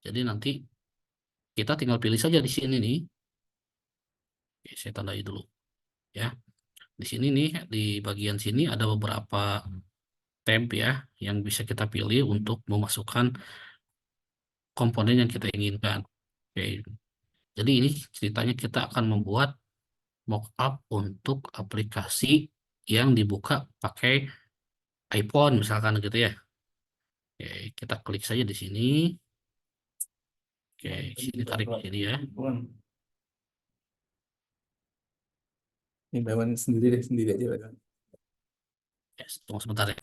Jadi nanti kita tinggal pilih saja di sini nih. Oke, saya tandai dulu ya. Di sini nih, di bagian sini ada beberapa tab ya yang bisa kita pilih untuk memasukkan komponen yang kita inginkan. Oke, jadi ini ceritanya kita akan membuat mockup untuk aplikasi yang dibuka pakai iPhone misalkan gitu ya. Oke, kita klik saja di sini. Oke, sini tarik ke sini ya. Ini Bawan sendiri deh, sendiri aja Bawan. Ya, tunggu sebentar ya.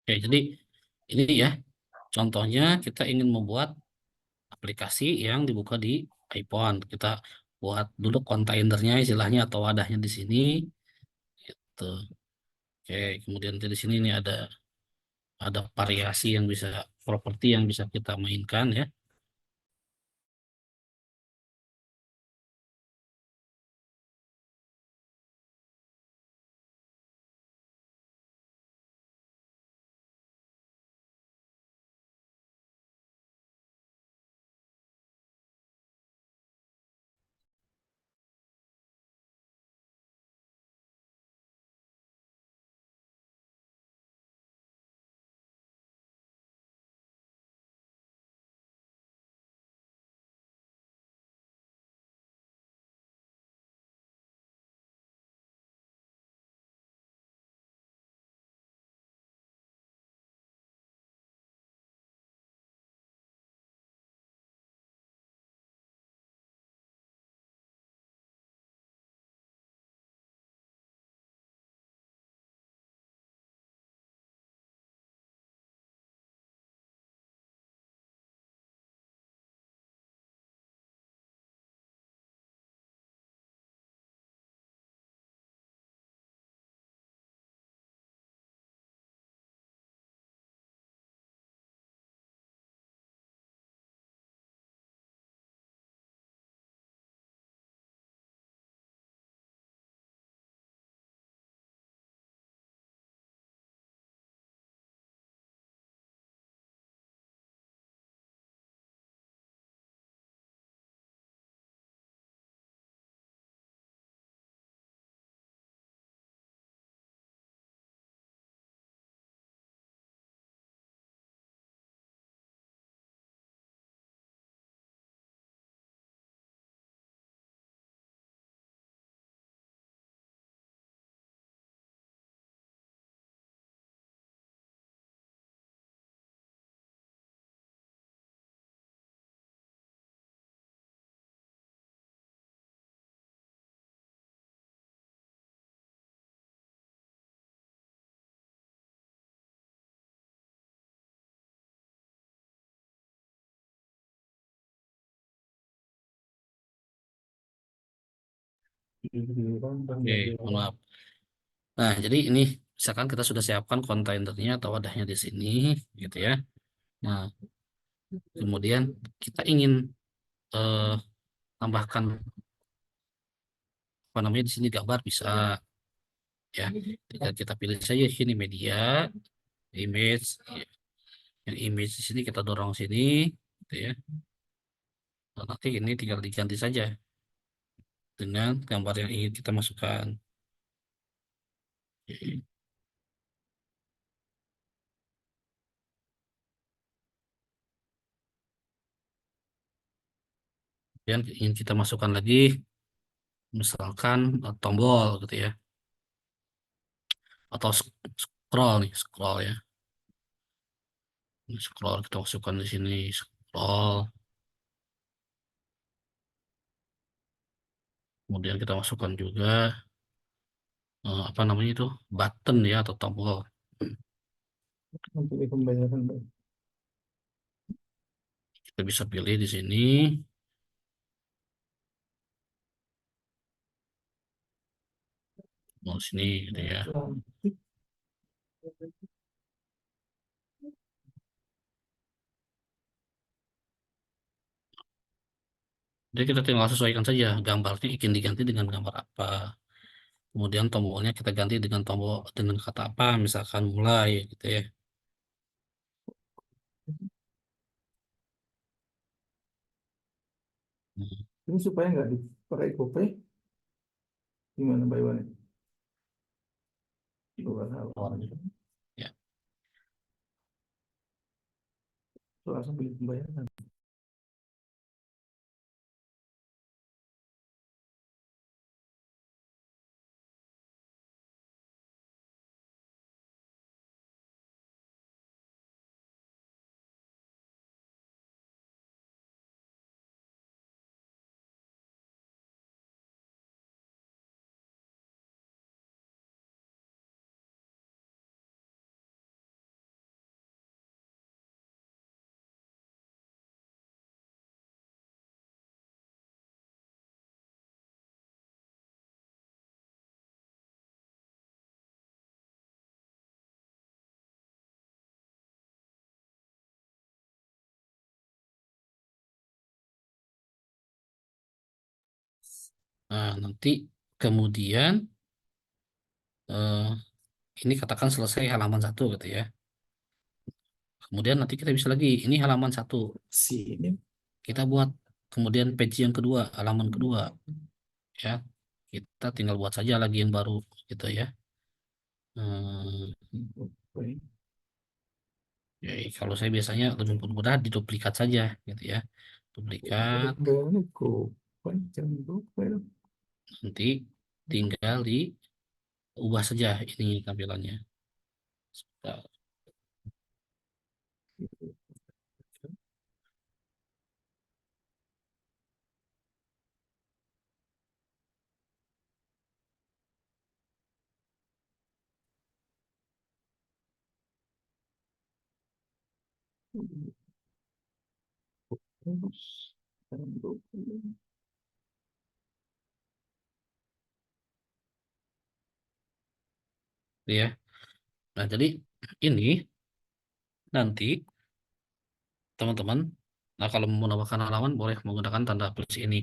Oke, jadi ini ya contohnya kita ingin membuat aplikasi yang dibuka di iPhone. Kita buat dulu kontainernya istilahnya atau wadahnya di sini. Gitu. Oke, kemudian di sini nih ada variasi yang bisa properti yang bisa kita mainkan ya. Oke, mohon maaf. Nah, jadi ini misalkan kita sudah siapkan kontainernya atau wadahnya di sini, gitu ya. Nah, kemudian kita ingin eh, tambahkan apa namanya di sini gambar bisa ya. Tinggal kita pilih saja sini media, image, ya. Yang image di sini kita dorong sini, gitu ya. Nah, nanti ini tinggal diganti saja dengan gambar yang ingin kita masukkan. Oke. Kemudian ingin kita masukkan lagi, misalkan tombol gitu ya, atau scroll nih, scroll ya. Ini scroll kita masukkan di sini, scroll. Kemudian kita masukkan juga apa namanya itu, button ya atau tombol. Pilih pembayaran, Pak. Kita bisa pilih di sini, mau sini gitu ya. Jadi kita tinggal sesuaikan saja gambarnya ingin diganti dengan gambar apa. Kemudian tombolnya kita ganti dengan tombol dengan kata apa, misalkan mulai gitu ya. Hmm, Ini supaya nggak dipakai GoPay, gimana Pak Iwan? Dua keluar halaman. gitu. Ya. Langsung pilih pembayaran. Nah, nanti kemudian eh, ini katakan selesai halaman satu gitu ya. Kemudian nanti kita bisa lagi, ini halaman satu. Sini. Kita buat kemudian page yang kedua, halaman kedua ya. Kita tinggal buat saja lagi yang baru gitu ya. Hmm, GoPay. ya, kalau saya biasanya lebih mudah diduplikat saja gitu ya. Duplikat, Pembayarannya GoPay, jangan GoPay. nanti tinggal diubah saja ini tampilannya. Nah, Jangan GoPay. ya. Nah, jadi ini nanti teman-teman, nah kalau mau menambahkan halaman boleh menggunakan tanda plus ini.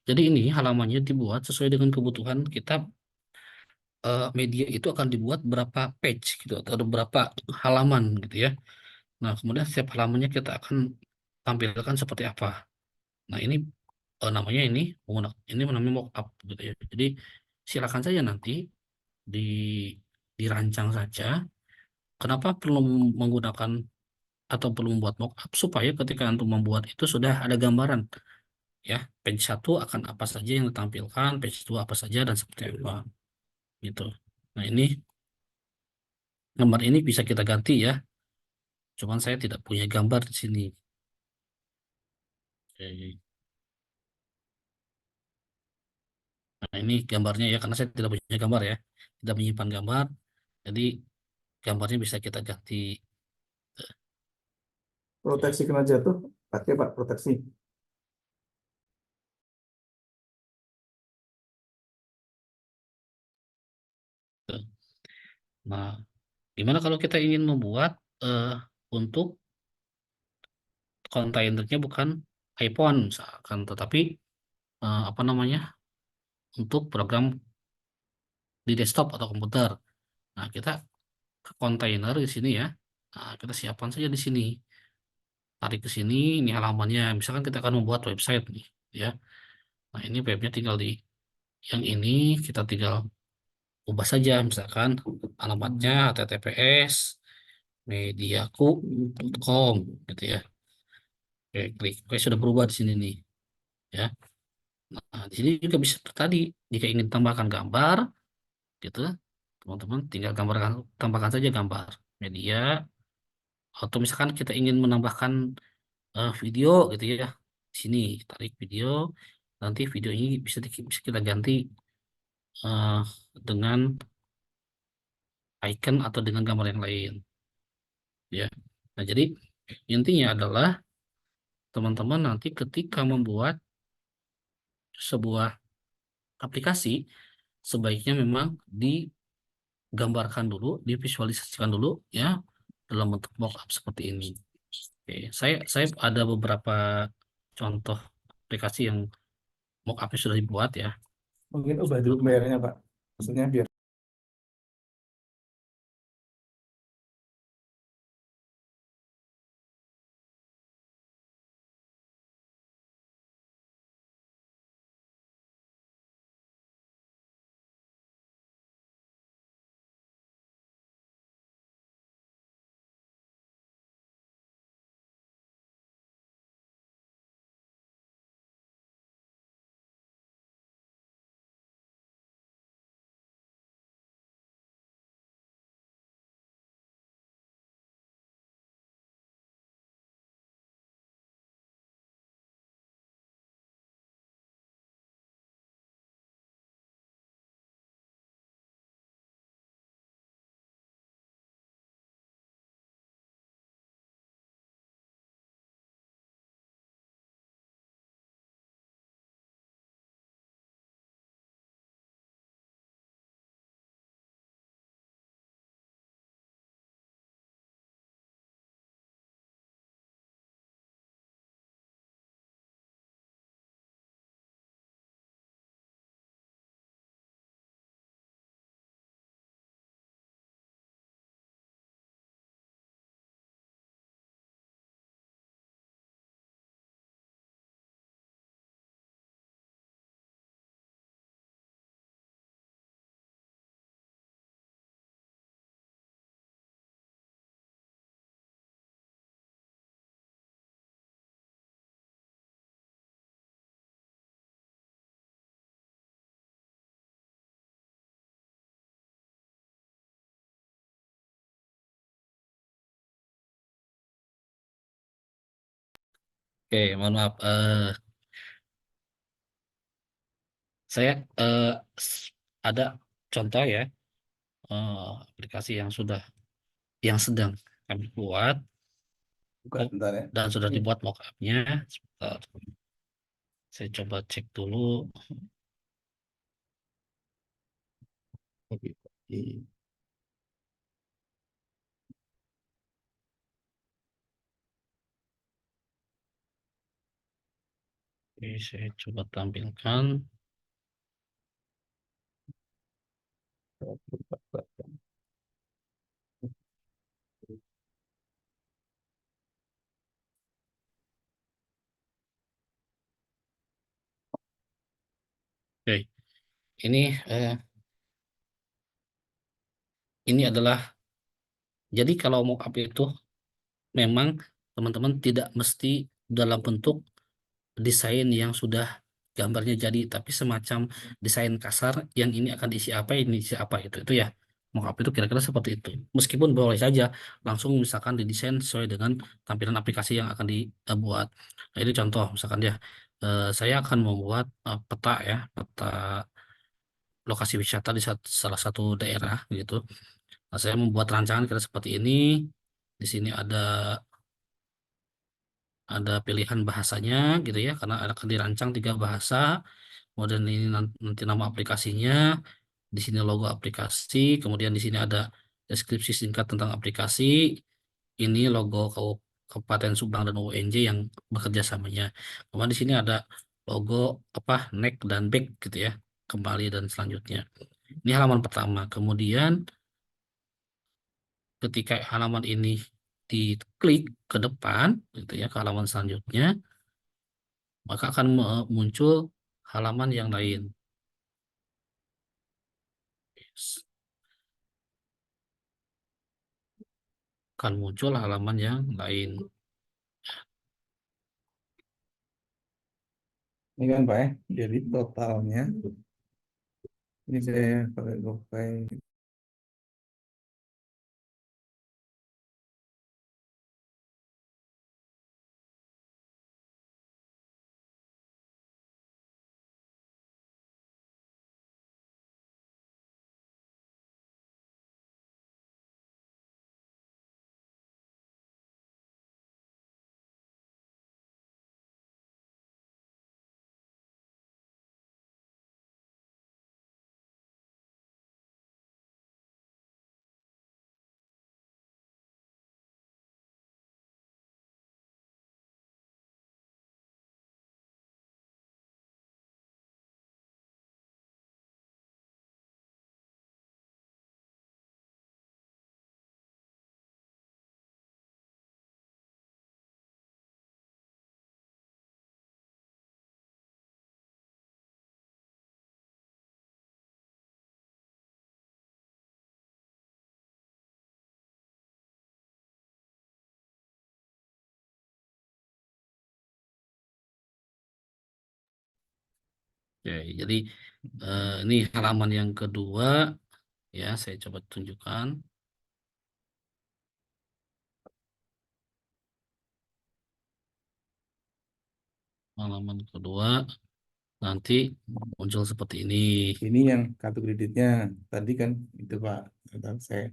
Jadi ini halamannya dibuat sesuai dengan kebutuhan kita. Media itu akan dibuat berapa page gitu atau ada berapa halaman gitu ya. Nah, kemudian setiap halamannya kita akan tampilkan seperti apa. Nah, ini namanya ini namanya mockup gitu ya. Jadi silakan saja nanti di dirancang saja. Kenapa perlu menggunakan atau perlu membuat mockup supaya ketika untuk membuat itu sudah ada gambaran ya. Page satu akan apa saja yang ditampilkan, page 2 apa saja dan seperti apa gitu. Nah, ini gambar ini bisa kita ganti ya. Cuman saya tidak punya gambar di sini. Oke. Nah, ini gambarnya ya, karena saya tidak punya gambar ya. Tidak menyimpan gambar. Jadi gambarnya bisa kita ganti. Proteksi kena jatuh, pakai Pak proteksi. Nah, gimana kalau kita ingin membuat eh, untuk kontainernya bukan iPhone misalkan, tetapi apa namanya, untuk program di desktop atau komputer. Nah, kita ke kontainer di sini ya. Nah, kita siapkan saja di sini. Tarik ke sini, ini halamannya. Misalkan kita akan membuat website nih, ya. Nah, ini webnya tinggal di yang ini kita tinggal ubah saja, misalkan alamatnya https mediaku.com gitu ya. Oke, klik. Oke, sudah berubah di sini nih, ya. di sini juga bisa tadi, jika ingin tambahkan gambar, gitu, teman-teman tinggal tambahkan saja gambar media, atau misalkan kita ingin menambahkan video gitu ya. Di sini tarik video, nanti video ini bisa kita ganti eh, dengan icon atau dengan gambar yang lain, ya. Nah, jadi intinya adalah teman-teman nanti ketika membuat sebuah aplikasi, sebaiknya memang digambarkan dulu, divisualisasikan dulu ya dalam bentuk mockup seperti ini. Oke, saya ada beberapa contoh aplikasi yang mockupnya sudah dibuat ya. Mungkin ubah dulu bayarnya Pak. Maksudnya biar. Oke, mohon maaf. Saya s- ada contoh ya, eh, aplikasi yang sedang kami buat Buka oh, bentar ya. dan sudah Ini. dibuat mockupnya. Sebentar, saya coba cek dulu. Oke. Oke, saya coba tampilkan. Oke, ini eh, ini adalah, jadi kalau mockup itu memang teman-teman tidak mesti dalam bentuk desain yang sudah gambarnya jadi, tapi semacam desain kasar yang ini akan diisi apa, ini isi apa, itu ya. Mockup itu kira-kira seperti itu. Meskipun boleh saja langsung misalkan didesain sesuai dengan tampilan aplikasi yang akan dibuat. Nah, ini contoh misalkan ya, saya akan membuat peta ya, peta lokasi wisata di salah satu daerah gitu. Nah, saya membuat rancangan kira seperti ini. Di sini ada pilihan bahasanya gitu ya, karena akan dirancang 3 bahasa. Kemudian ini nanti nama aplikasinya, di sini logo aplikasi, kemudian di sini ada deskripsi singkat tentang aplikasi. Ini logo Kabupaten Subang dan UNJ yang bekerja samanya. Kemudian di sini ada logo apa, neck dan back gitu ya, kembali dan selanjutnya. Ini halaman pertama. Kemudian ketika halaman ini diklik ke depan gitu ya, ke halaman selanjutnya, maka akan muncul halaman yang lain. Akan muncul halaman yang lain. Ini kan Pak ya, jadi totalnya ini saya pakai GoPay. Oke, jadi ini halaman yang kedua ya, saya coba tunjukkan. Halaman kedua nanti muncul seperti ini. Ini yang kartu kreditnya. Tadi kan itu Pak, kata saya.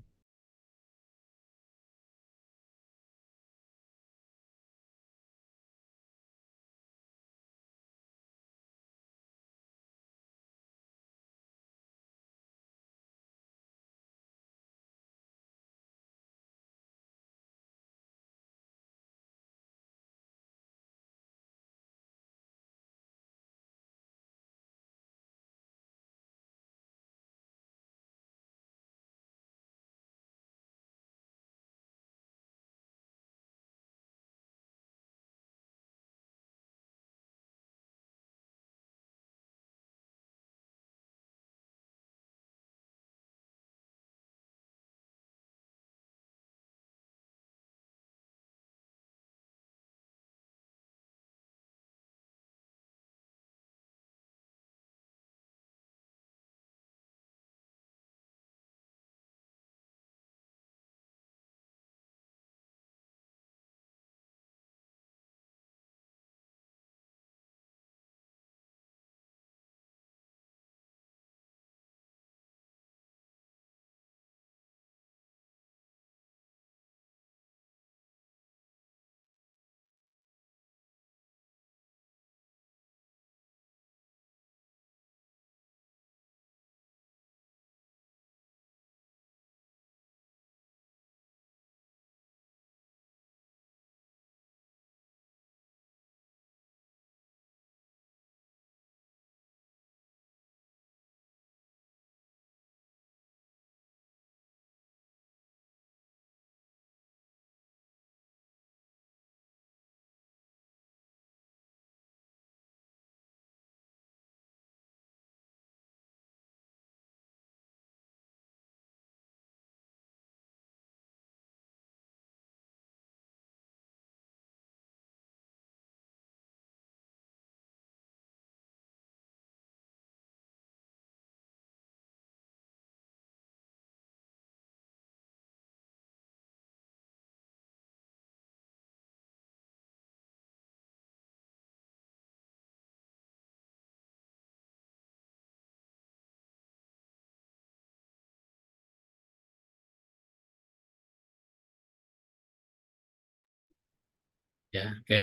Ya, oke.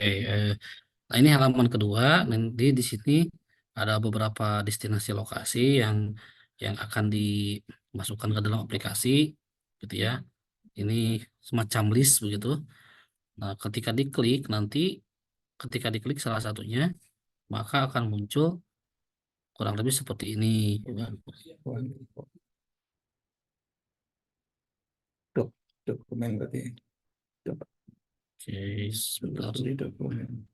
Nah, ini halaman kedua. Nanti di sini ada beberapa destinasi lokasi yang akan dimasukkan ke dalam aplikasi, gitu ya. Ini semacam list begitu. Nah, ketika diklik salah satunya, maka akan muncul kurang lebih seperti ini. Ya. Dokumen berarti. Coba Oke, sebentar. beli dokumen.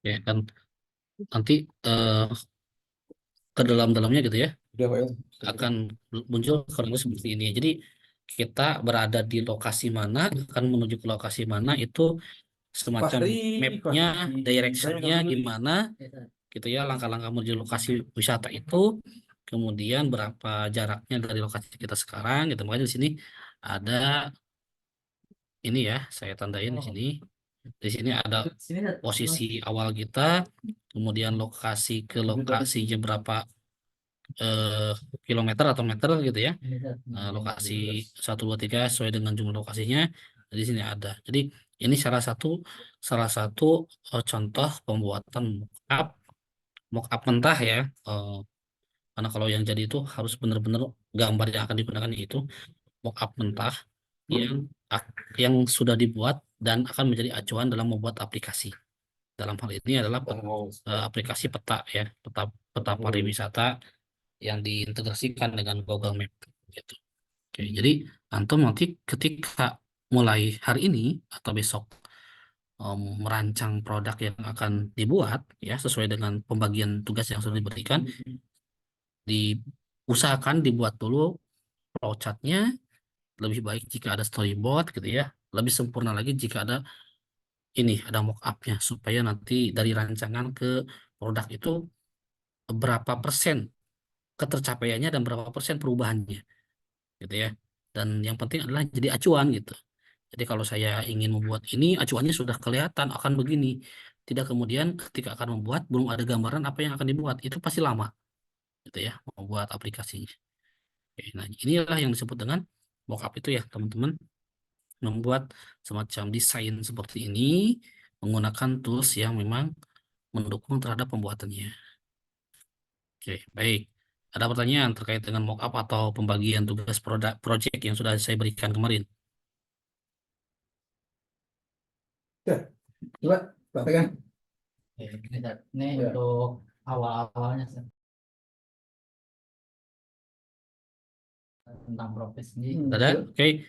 Ya kan nanti ke dalam-dalamnya gitu ya Udah Pak ya. akan muncul kurang lebih seperti ini. Jadi kita berada di lokasi mana, akan menuju ke lokasi mana, itu semacam mapnya, directionnya gimana, gitu ya, langkah-langkah menuju lokasi wisata itu, kemudian berapa jaraknya dari lokasi kita sekarang, gitu. Makanya di sini ada ini ya, saya tandain di sini. Di sini ada posisi awal kita, kemudian lokasi ke lokasinya berapa eh, kilometer atau meter gitu ya. Lokasi 1, 2, 3 sesuai dengan jumlah lokasinya. Di sini ada. Jadi ini salah satu contoh pembuatan mockup mentah ya. Eh, karena kalau yang jadi itu harus benar-benar gambar yang akan digunakan itu mockup mentah yang yang sudah dibuat dan akan menjadi acuan dalam membuat aplikasi. Dalam hal ini adalah aplikasi peta ya, peta pariwisata yang diintegrasikan dengan Google Map gitu. Oke, jadi antum nanti ketika mulai hari ini atau besok merancang produk yang akan dibuat ya sesuai dengan pembagian tugas yang sudah diberikan, diusahakan dibuat dulu flowchartnya, lebih baik jika ada storyboard gitu ya, lebih sempurna lagi jika ada mock up-nya supaya nanti dari rancangan ke produk itu berapa persen ketercapaiannya dan berapa persen perubahannya gitu ya. Dan yang penting adalah jadi acuan gitu. Jadi kalau saya ingin membuat ini, acuannya sudah kelihatan akan begini. Tidak kemudian ketika akan membuat belum ada gambaran apa yang akan dibuat, itu pasti lama gitu ya membuat aplikasinya. Oke, nah inilah yang disebut dengan mockup itu ya teman-teman, membuat semacam desain seperti ini menggunakan tools yang memang mendukung terhadap pembuatannya. Oke, baik. Ada pertanyaan terkait dengan mockup atau pembagian tugas produk project yang sudah saya berikan kemarin? Ya, coba praktekkan. Oke, ini Ya. untuk awal-awalnya Seth. Tentang profesi Ada? Oke.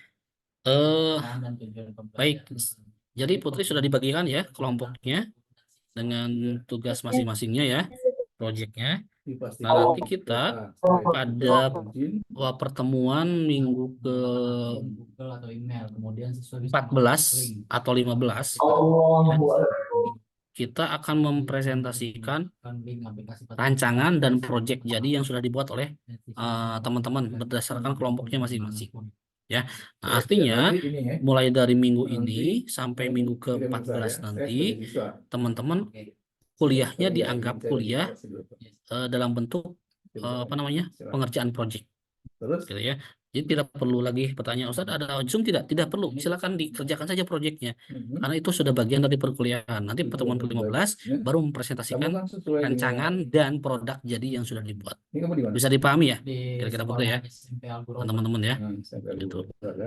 Eh, dan tujuan baik. pembelajaran. Jadi Putri sudah dibagikan ya kelompoknya dengan tugas masing-masingnya ya, projectnya. Nah, nanti kita pada pertemuan minggu ke Google atau email, kemudian sesuai 14 link. atau 15 ya, kita akan mempresentasikan Link aplikasi rancangan dan project jadi yang sudah dibuat oleh teman-teman berdasarkan kelompoknya masing-masing ya. Nah, artinya mulai dari minggu ini sampai minggu ke-14 nanti teman-teman kuliahnya dianggap kuliah dalam bentuk apa namanya pengerjaan project Terus gitu ya. Jadi tidak perlu lagi pertanyaan Ustadz ada Zoom tidak? Tidak perlu. Silakan dikerjakan saja proyeknya. Karena itu sudah bagian dari perkuliahan. Nanti pertemuan ke-15 baru mempresentasikan kamu kan sesuai rancangan dan produk jadi yang sudah dibuat. ini kamu di mana? Bisa dipahami ya? Di Kira-kira sekolah betul ya, SMP Al-Ghuraba. teman-teman ya. Sampai Gitu. ada.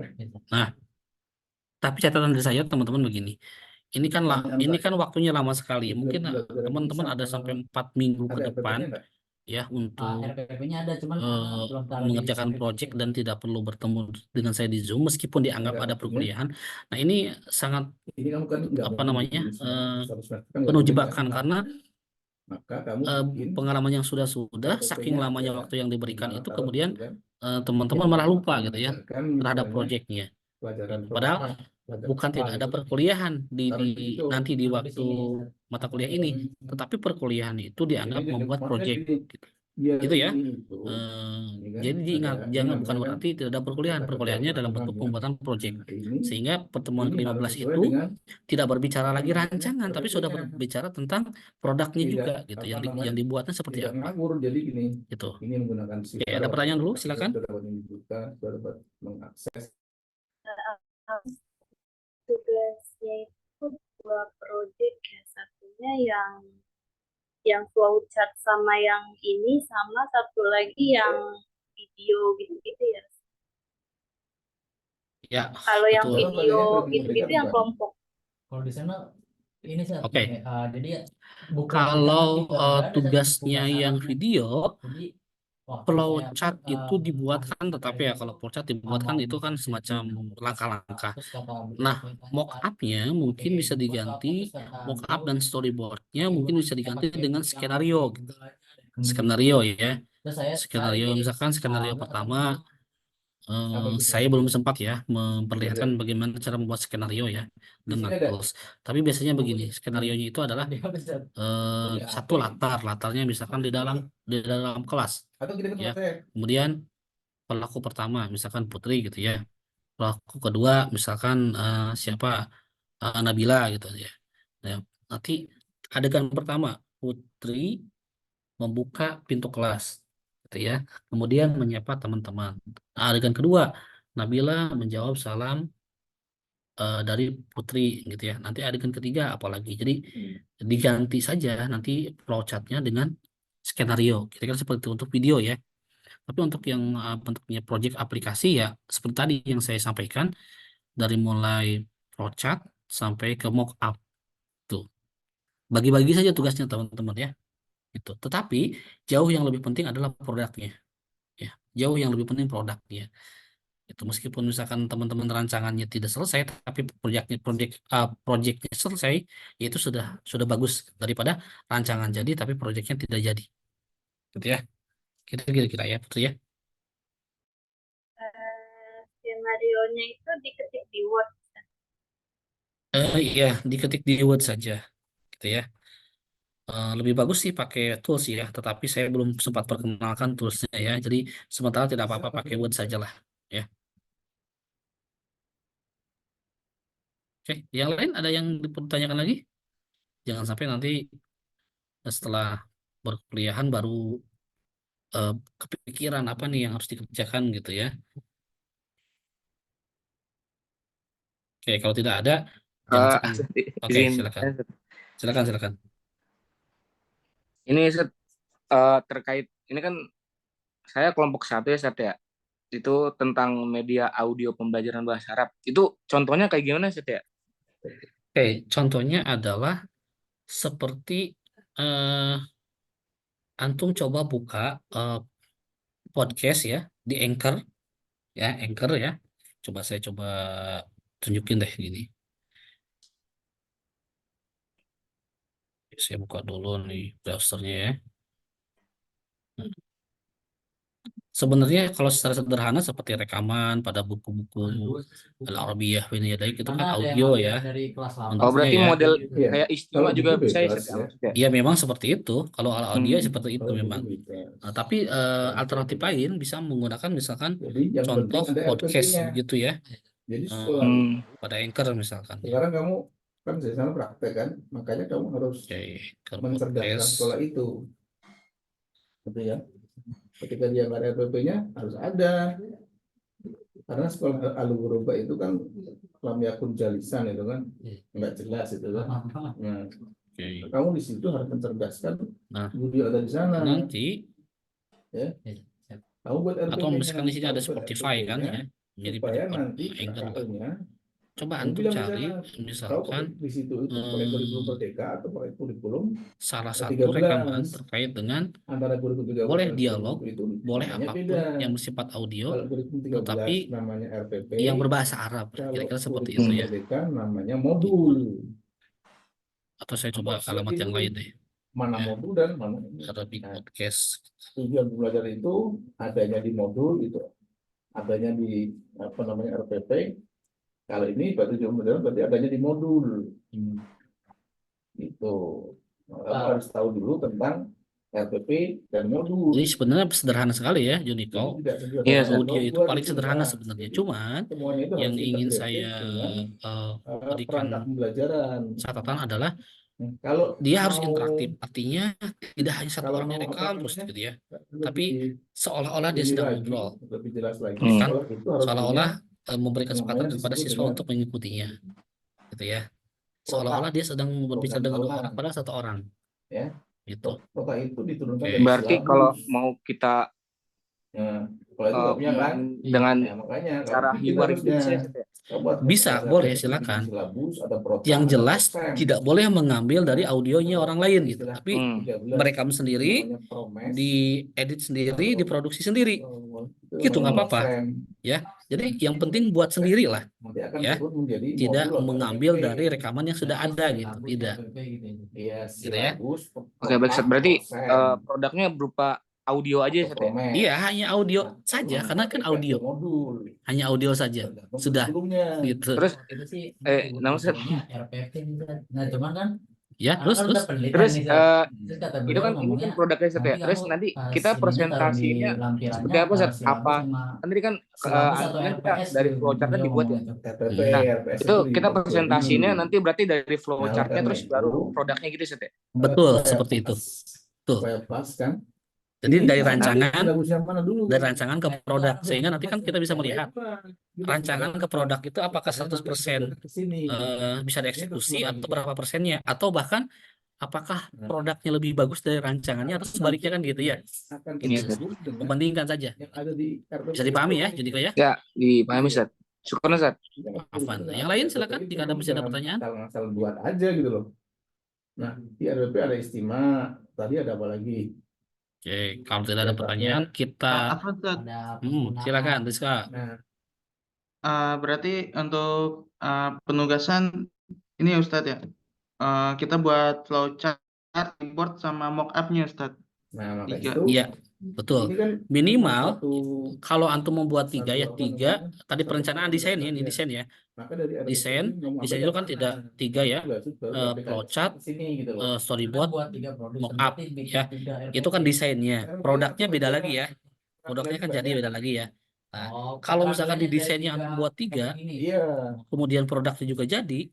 Nah, tapi catatan dari saya teman-teman begini. Ini kan waktunya lama sekali. Mungkin teman-teman ada sampai 4 minggu ke Ada depan RPP-nya enggak? ya untuk RPP-nya ada, cuman belum taruh di mengerjakan skripsi. project dan tidak perlu bertemu dengan saya di Zoom meskipun dianggap ada perkuliahan. Nah, ini sangat Ini kamu kan enggak apa mau namanya bikin status kan enggak penuh boleh, jebakan kan? karena Maka kamu bikin pengalaman yang sudah saking RPP-nya lamanya ada. waktu yang diberikan Dimana itu taruh kemudian gitu kan. teman-teman malah lupa gitu ya Mengajarkan terhadap misalnya projectnya. pelajaran Padahal pelajaran bukan apa tidak ada gitu. perkuliahan Taruh di situ. nanti di Taruh di waktu sini. mata kuliah ini, tetapi perkuliahan itu dianggap Jadi membuat maksudnya project gini, gitu. biar Gitu ya. ini itu. Ini kan Jadi diingat, ada, ini jangan bukan namanya kan berarti tidak ada perkuliahan. kata kerja Perkuliahannya dalam lapangan bentuk ya. pembuatan project. Nah, ini Sehingga pertemuan harus ke-15 sesuai itu dengan tidak berbicara apa lagi namanya, rancangan, tapi sudah RPP-nya. berbicara tentang produknya Tidak juga gitu. apa Yang namanya, yang dibuatnya seperti tidak apa ngawur. Jadi gini, gitu. ini menggunakan Oke, Shifter, ada pertanyaan dulu, silakan. sudah dapat dibuka, sudah dapat mengakses. Tugasnya itu 2 project ya, satunya yang flowchart sama yang ini, sama satu lagi yang video gitu-gitu ya. Ya, Kalau yang betul. video gitu-gitu yang kelompok. Kalau di sana ini Seth, Oke. jadi buku Kalau kita nggak ada tugasnya tugas yang anaknya. video, Jadi flowchart itu dibuatkan, tetapi ya kalau flowchart dibuatkan itu kan semacam langkah-langkah. Nah, mock-up-nya mungkin bisa diganti, mock-up dan storyboard-nya mungkin bisa diganti dengan skenario gitu. Skenario ya. Skenario misalkan skenario pertama Saya belum sempat ya memperlihatkan bagaimana cara membuat skenario ya Di dengan sini ada. tools. Tapi biasanya begini, skenarionya itu adalah Dia bisa. satu latarnya misalkan di dalam kelas Atau kirim ke ya. tempat saya. Kemudian pelaku pertama misalkan Putri gitu ya. Pelaku kedua misalkan siapa Nabila gitu ya. Nah, nanti adegan pertama Putri membuka pintu kelas gitu ya. Kemudian menyapa teman-teman. Nah, adegan kedua Nabila menjawab salam dari Putri gitu ya. Nanti adegan ketiga apalagi. Jadi diganti saja nanti flowchartnya dengan skenario. Kira-kira seperti itu untuk video ya. Tapi untuk yang bentuknya project aplikasi ya seperti tadi yang saya sampaikan dari mulai flowchart sampai ke mockup tuh. Bagi-bagi saja tugasnya teman-teman ya. Itu. Tetapi jauh yang lebih penting adalah produknya ya. Jauh yang lebih penting produknya. Itu meskipun misalkan teman-teman rancangannya tidak selesai tapi proyeknya selesai ya itu sudah bagus daripada rancangan jadi tapi proyeknya tidak jadi gitu ya kira-kira ya Putri ya. Skenario-nya itu diketik di Word. Iya diketik di Word saja gitu ya. Lebih bagus sih pakai tools ya tetapi saya belum sempat perkenalkan toolsnya ya jadi sementara tidak apa-apa pakai Word saja lah ya. Oke yang lain ada yang dipertanyakan lagi jangan sampai nanti setelah berkuliahan baru eh, kepikiran apa nih yang harus dikerjakan gitu ya. Oke, kalau tidak ada, jangan Eh, sampai. Oke, izin silakan. Silakan. ini Set, terkait ini kan saya kelompok 1 ya Set ya, itu tentang media audio pembelajaran bahasa Arab, itu contohnya kayak gimana Set ya? Oke, contohnya adalah seperti eh, antum coba buka eh, podcast ya di Anchor ya. Saya coba tunjukin deh gini. Saya buka dulu nih browsernya ya. Sebenarnya kalau secara sederhana seperti rekaman pada buku-buku Al-Arabiyah bin Yadaik itu kan Karena ada yang audio ambil ya dari kelas 8. Oh bentuknya berarti ya. model Iya. kayak Kalau istimewa juga buku bisa ya bebas Set ya ya. maksudnya? Iya memang seperti itu. Kalau audio Hmm. seperti itu Kalau memang. buku bebas. Nah, tapi alternatif lain bisa menggunakan misalkan Jadi yang contoh penting ada podcast RPP-nya. gitu ya Jadi eh, sekolah pada Anchor misalkan. Ya. sekarang kamu kan di sana praktek kan, makanya kamu harus Oke, Anchor mencerdaskan podcast. sekolah itu, gitu ya. Ketika dia nggak ada RPP-nya harus ada, karena sekolah Al-Ghuraba itu kan lam yakun jalisan itu kan nggak jelas itu kan. Nah, Oke. kamu di situ harus mencerdaskan Nah, budi ada di sana. nanti Kamu buat atau RPP-nya, misalkan di sini ada kamu buat Spotify kan RPP-nya, ya. Jadi supaya nanti Anchor kan. KKL-nya Coba kamu antum bilang di cari sana, kau misalkan di situ itu pakai kurikulum merdeka atau pakai kurikulum salah ada satu 13. rekaman terkait dengan Antara kurikulum 13 boleh dan dialog, kurikulum itu boleh namanya apapun beda. yang bersifat audio, Kalau kurikulum 13 tetapi namanya RPP, yang berbahasa Arab, kalau kira-kira seperti itu kurikulum ya. merdeka namanya modul. Atau saya coba Atau alamat yang itu, lain deh. mana Ya. modul dan mana ini. Arabic Nah, podcast. tujuan belajar itu adanya di modul itu, adanya di apa namanya RPP. Kalau ini tujuan belajar berarti adanya di modul. Itu harus tahu dulu tentang RPP dan modul. Jadi sebenarnya sederhana sekali ya, Joni. Jadi Kalau tidak sederhana. Iya, audio itu Buat paling itu sederhana enggak. sebenarnya. Jadi, Cuman semuanya itu yang harus ingin integrated saya dengan berikan perangkat pembelajaran. catatan adalah Kalau dia harus mau interaktif. Artinya tidak hanya satu kalau orang yang mau rekam apa terus namanya gitu ya. lebih Tapi seolah-olah dia ini sedang lagi, ngobrol. lebih jelas lagi, Hmm. sekolah itu harus Seolah-olah punya memberi kesempatan namanya kepada disebut siswa dengan untuk mengikutinya. Gitu ya. prota. Seolah-olah dia sedang berbicara dengan dua Program orang padahal satu orang. Ya. Gitu. Prota itu diturunkan Oke. dari berarti silabus. kalau mau kita Nah, kalau itu nggak punya kan? dengan Nah, makanya cara kalau bikin hiwar itu harusnya bisa ya Set ya? Bisa, boleh silakan. Yang jelas tidak boleh mengambil dari audionya orang lain gitu. Tapi merekam sendiri, diedit sendiri, diproduksi sendiri. Gitu nggak apa-apa. Ya. Jadi yang penting buat sendiri lah. Ya. Tidak mengambil dari rekaman yang sudah ada gitu. Tidak. Iya, Gitu ya. Oke baik Set, berarti produknya berupa audio aja ya, atau Sat, ya? Promex. Iya, hanya audio Nah, saja, itu karena kan memakai audio, virtual modul hanya audio saja, tergantung sudah kurikulumnya. gitu. Terus Itu sih nama Sat? kebutuhannya RPP nih, Sat. Nah cuman kan Ya, karena terus kan terus. udah penelitian Terus nih, Sat. Terus kata itu beliau kan ini kan ngomongnya produknya Sat, ya. nanti Terus kamu nanti pas kita ininya taruh di presentasinya lampirannya seperti apa, taruh Sat? silabus Apa sama kan tadi kan silabus atau kan kita RPS dari gitu flowchart kan beliau dibuat ya. ngomongnya tuh. RPP, Hmm. RPS Itu kita dibuat dulu. presentasinya nanti berarti dari Nah, oleh flowchartnya karena terus itu baru produknya gitu, Sat, ya. Betul, supaya seperti itu. pas, Tuh. supaya pas kan. Jadi Ini dari nanti rancangan, silabusnya mana dulu? dari rancangan ke produk, Itu sehingga nanti kan kita bisa melihat Gitu, rancangan ke produk itu apakah Karena nanti 100% ke sini. bisa Ini dieksekusi terus atau berapa persennya, atau bahkan apakah Nah. produknya lebih bagus dari rancangannya atau sebaliknya kan gitu ya. akan Ini terhubung dengan Membandingkan saja. yang ada di RPP. Bisa dipahami ya, jadi kayak. Ya, dipahami, Sat. Syukurnya, Sat. Afwan. Yang lain silakan jika ada masih ada pertanyaan. Asal buat aja gitu loh. Nah, di RPP ada istimewa. Tadi ada apa lagi? Oke, kalau tidak ada pertanyaan kita Apa Ustaz? Ada silakan Rizka. Nah, Berarti untuk penugasan ini ya Ustadz ya. Kita buat flowchart, keyboard sama mockup-nya Ustadz. maka Tiga. itu Iya, betul. ini kan Minimal satu- kalau antum membuat satu tiga ya apa tiga. namanya, Tadi satu perencanaan program desain ya, ini saja. desain ya. Maka dari RPP Desain, ini mau desain ambil itu kan dari tidak mana? tiga ya. Itu baru diaplikasikan Flowchart, ke sini gitu loh. storyboard, buat 3 produsen mockup berarti bikin ya. 3 RPP. Itu kan desainnya. Produknya beda lagi ya. Produknya kan jadi beda lagi ya. Nah, kalau misalkan di desainnya antum buat 3, Iya, kemudian produknya juga jadi,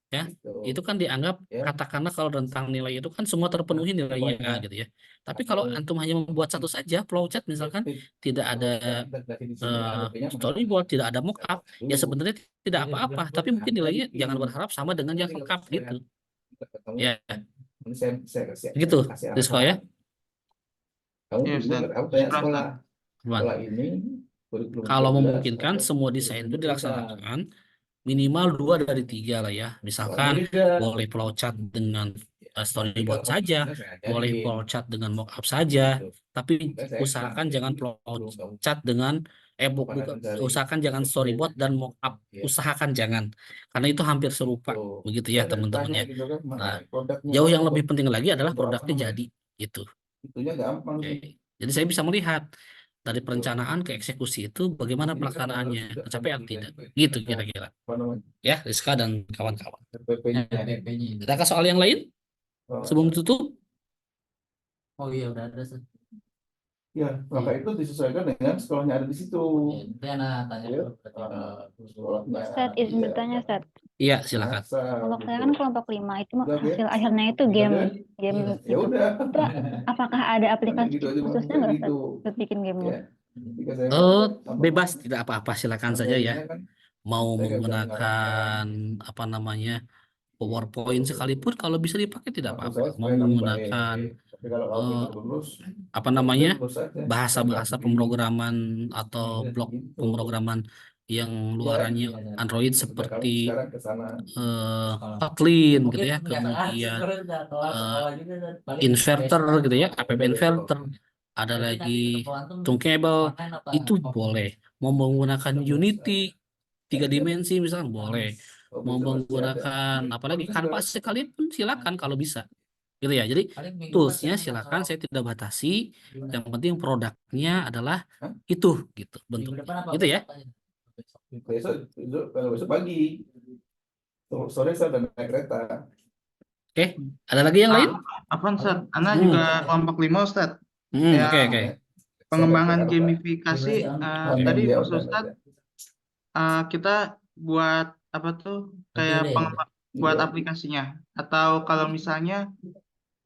ya, gitu. itu kan dianggap Ya. katakanlah kalau rentang nilai itu kan semua terpenuhi nilainya Pokoknya. gitu ya. Tapi kalau antum hanya membuat satu saja flowchart misalkan tidak ada storyboard, tidak ada mockup, ya sebenarnya tidak apa-apa. Tapi mungkin nilainya jangan berharap sama dengan yang lengkap gitu. Ya, Ini saya kasih gitu, kasih Rizko arahan. ya. Kamu Iya, dulu Ustaz. aku tanya Syukran, sekolah Cuman, sekolah ini kurikulum kalau 13 memungkinkan atau semua desain itu dilaksanakan minimal 2 dari 3 lah ya. Misalkan boleh flowchart dengan storyboard saja, boleh flowchart dengan mockup saja, tapi usahakan jangan flowchart dengan usahakan jangan storyboard dan mockup, usahakan jangan, karena itu hampir serupa begitu ya teman-teman ya. Nah, jauh yang lebih penting lagi adalah produknya jadi gitu. Itunya gampang Oke. sih. Jadi saya bisa melihat dari perencanaan ke eksekusi itu bagaimana pelaksanaannya, kecapean tidak, gitu kira-kira. Apa namanya? Ya, Rizka dan kawan-kawan. RPP-nya. RPP-nya. Adakah soal yang lain sebelum tutup? Oh iya udah ada, Sat. Ya, maka itu disesuaikan dengan sekolahnya ada di situ. Nanti anak tanya Ya. dulu berarti Sekolahnya. Ustaz, izin bertanya, Ustaz. Iya, silakan. Kalau saya kan kelompok 5 itu Udah, ya? hasil akhirnya itu game Ya itu. udah. Itu apakah ada aplikasi Gitu aja, khususnya nggak, Ustaz, gitu. buat bikin gamenya? Ya. Jika saya- Bebas, tidak apa-apa, silakan saja ya. kan Mau saya nggak menggunakan apa namanya PowerPoint sekalipun kalau bisa dipakai tidak Maksud apa-apa. saya Mau supaya kamu menggunakan baik. Tapi kalau kamu eh, tidak lulus, apa namanya lulus aja. bahasa-bahasa pemrograman atau blok Gitu. pemrograman yang luarannya Android Sudah kamu seperti sekarang ke sana. Kotlin Mungkin gitu ya, nggak salah, kemudian sebenarnya udah kelas sekolah juga, Sat. Paling inverter biasa. gitu ya, app inverter, ada Berarti lagi nanti kalau antum Thunkable, makan apa? itu boleh. Mau menggunakan Unity 3 dimensi misalkan boleh. Mau menggunakan apalagi Canvas sekalipun silakan kalau bisa. Gitu ya. Jadi Paling minggu toolsnya depan silakan, kalau saya tidak batasi. gimana? Yang penting produknya adalah Hah? itu gitu Minggu bentuknya. depan apa Gitu ya. besok aja? Besok. Besok, kalau besok pagi. Sore saya udah naik kereta. Oke, ada lagi yang lain? Apa Ustaz? Ana Hmm. juga kelompok 5 Ustaz. Ya. Oke, oke. Pengembangan Saya naik gamifikasi Berarti tadi Dia Mas udah Ustadz kita buat apa tuh kayak Berarti udah ya? buat Iya. aplikasinya atau kalau misalnya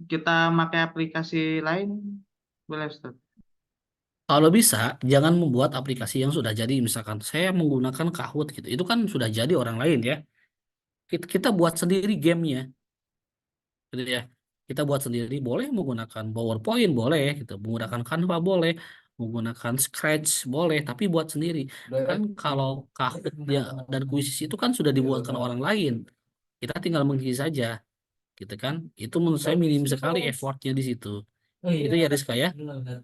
kita pakai aplikasi lain boleh Ustaz. Kalau bisa, jangan membuat aplikasi yang sudah jadi. Misalkan saya menggunakan Kahoot gitu. Itu kan sudah jadi orang lain ya. Kita buat sendiri gamenya. Gitu ya. Kita buat sendiri. Boleh menggunakan PowerPoint, boleh. Gitu. Menggunakan Canva, boleh. Menggunakan Scratch, boleh. Tapi buat sendiri. Kan kalau Kahoot dan Quizzes itu kan sudah dibuatkan orang lain. Kita tinggal mengisi saja. Gitu kan. Itu menurut saya minim sekali effortnya di situ. Oh iya. Itu ya Rizka ya.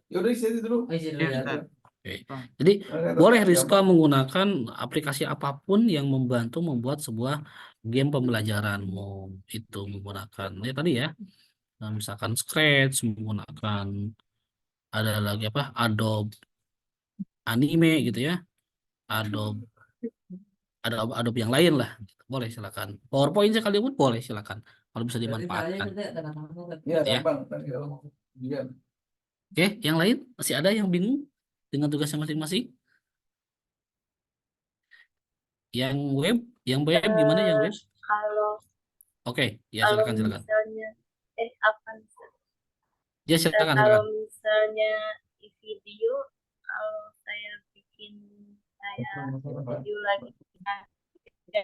Ya udah isi dulu. Oh, isi dulu Iya, ya. Ustaz. Oke. Jadi Nah, boleh terus Rizka menggunakan aplikasi apapun yang membantu membuat sebuah game pembelajaran. Mau itu menggunakan ya tadi ya, misalkan Scratch, menggunakan ada lagi apa, Adobe Anime gitu ya, Adobe ada Adobe yang lain lah. Boleh silakan. PowerPoint sekalipun boleh silakan. Kalau bisa Berarti caranya dimanfaatkan. kita gampang banget. Iya, Ya. gampang. Kalau mau dia Oke, yang lain masih ada yang bingung dengan tugasnya masing-masing? Yang web, gimana yang web? Kalau Oke, ya kalau silakan silakan. misalnya apa nih, Sir? Ya silakan Kalau silakan. misalnya di video, kalau saya bikin video lagi, nah, ya,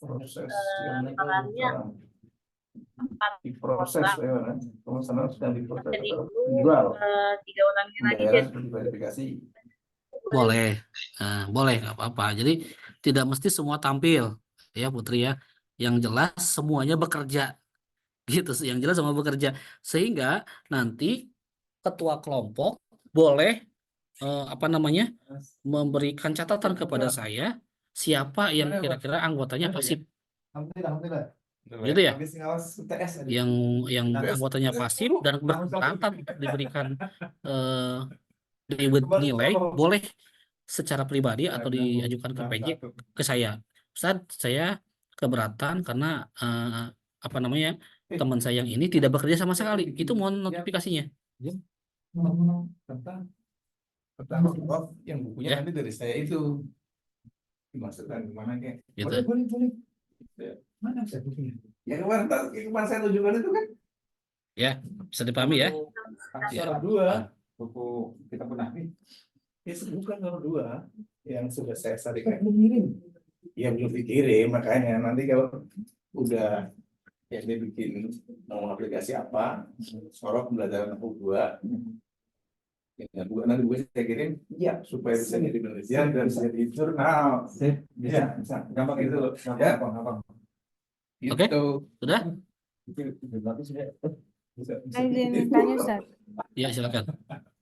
proses perannya yang 4 diproses orang. ya kan. Pemesanan sedang diproses Jadi atau itu dijual. 3 orangnya lagi Pembayaran jadi seperti verifikasi. Boleh, boleh nggak apa-apa. Jadi tidak mesti semua tampil, ya Putri ya. Yang jelas semuanya bekerja, gitu. Yang jelas semua bekerja, sehingga nanti ketua kelompok boleh apa namanya memberikan catatan kepada saya siapa yang kira-kira anggotanya pasif, Alhamdulillah. gitu ya. Habis ngawas UTS aja. Yang anggotanya pasif dan berkeberatan diberikan eh, dinilai boleh secara pribadi atau diajukan ke PJ ke saya. Ustaz, saya keberatan karena apa namanya teman saya yang ini tidak bekerja sama sekali. Itu mohon notifikasinya. Tentang pertama yang bukunya Ya. nanti dari saya itu dimasukkan kemana kayak Gitu. boleh mana saya bukunya ya kemarin saya tunjukkan itu kan Ya, bisa dipahami ya. Aksara dua buku kita pernah nih ya bukan nomor 2 yang sudah saya sarikan belum kirim ya belum dikirim makanya nanti kalau udah ya dia bikin mau aplikasi apa sorok pembelajaran aku 2 ya, nanti gue saya kirim ya supaya bisa jadi penelitian dan bisa jadi jurnal bisa gampang gitu loh ya gampang Oke. Sudah? Saya ingin tanya Ustaz, Ya, silakan.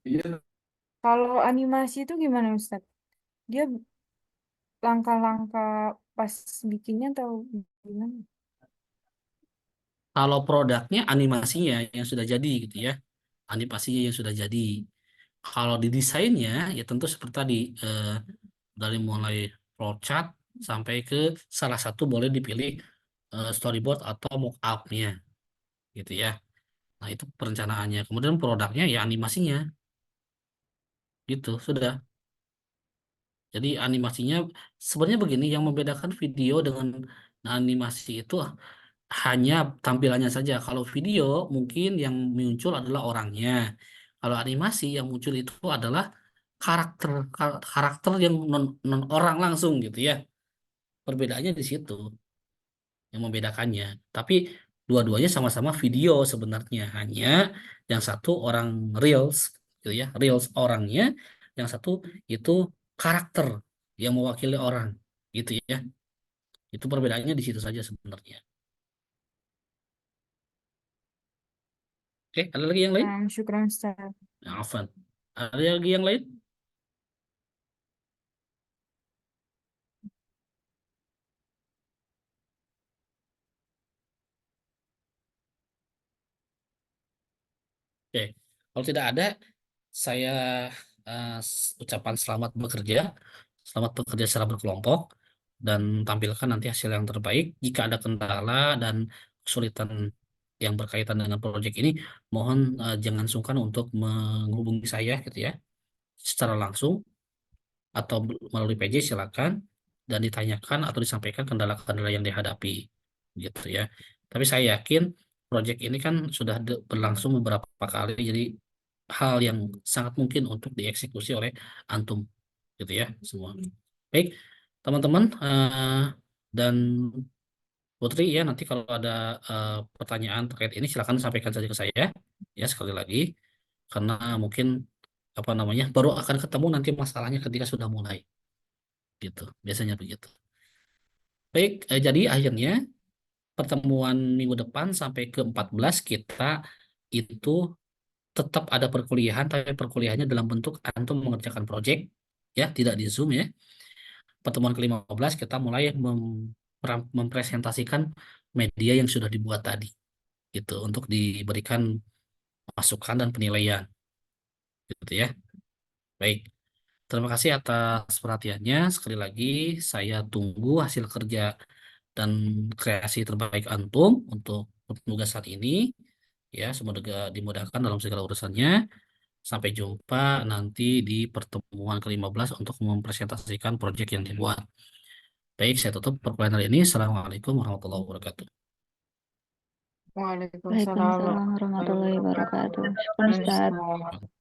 Iya, kalau animasi itu gimana Ustaz? Dia langkah-langkah pas bikinnya atau gimana? Kalau produknya animasinya yang sudah jadi gitu ya. Animasinya yang sudah jadi. Kalau di desainnya ya tentu seperti tadi dari mulai flowchart sampai ke salah satu boleh dipilih storyboard atau mock-up-nya gitu ya. Nah, itu perencanaannya. Kemudian produknya ya animasinya. Gitu, sudah. Jadi animasinya sebenarnya begini, yang membedakan video dengan animasi itu hanya tampilannya saja. Kalau video mungkin yang muncul adalah orangnya. Kalau animasi yang muncul itu adalah karakter karakter yang non orang langsung gitu ya. Perbedaannya di situ yang membedakannya. Tapi dua-duanya sama-sama video sebenarnya. Hanya yang satu orang reels gitu ya, reels orangnya, yang satu itu karakter yang mewakili orang gitu ya. Itu perbedaannya di situ saja sebenarnya. Oke, ada lagi yang lain? Nah, syukran Ustaz. Nah, Afan. Ada lagi yang lain? Oke, kalau tidak ada, saya ucapan selamat bekerja secara berkelompok, dan tampilkan nanti hasil yang terbaik. Jika ada kendala dan kesulitan yang berkaitan dengan proyek ini, mohon jangan sungkan untuk menghubungi saya gitu ya, secara langsung atau melalui PJ silakan, dan ditanyakan atau disampaikan kendala-kendala yang dihadapi gitu ya. Tapi saya yakin proyek ini kan sudah berlangsung beberapa kali, jadi hal yang sangat mungkin untuk dieksekusi oleh antum gitu ya semua. Baik, teman-teman dan Putri ya, nanti kalau ada pertanyaan terkait ini silakan sampaikan saja ke saya ya, sekali lagi, karena mungkin apa namanya baru akan ketemu nanti masalahnya ketika sudah mulai gitu, biasanya begitu. Baik, jadi akhirnya pertemuan minggu depan sampai ke 14 kita itu tetap ada perkuliahan, tapi perkuliahannya dalam bentuk antum mengerjakan proyek ya, tidak di Zoom ya. Pertemuan ke-15 kita mulai mempresentasikan media yang sudah dibuat tadi gitu untuk diberikan masukan dan penilaian gitu ya. Baik, terima kasih atas perhatiannya. Sekali lagi, saya tunggu hasil kerja dan kreasi terbaik antum untuk penugasan ini. Ya, semoga dimudahkan dalam segala urusannya. Sampai jumpa nanti di pertemuan ke-15 untuk mempresentasikan proyek yang dibuat. Baik, saya tutup perkuliahan hari ini. Assalamualaikum warahmatullahi wabarakatuh. Waalaikumsalam Waalaikumsalam warahmatullahi wabarakatuh. Syukran, Ustaz. wabarakatuh.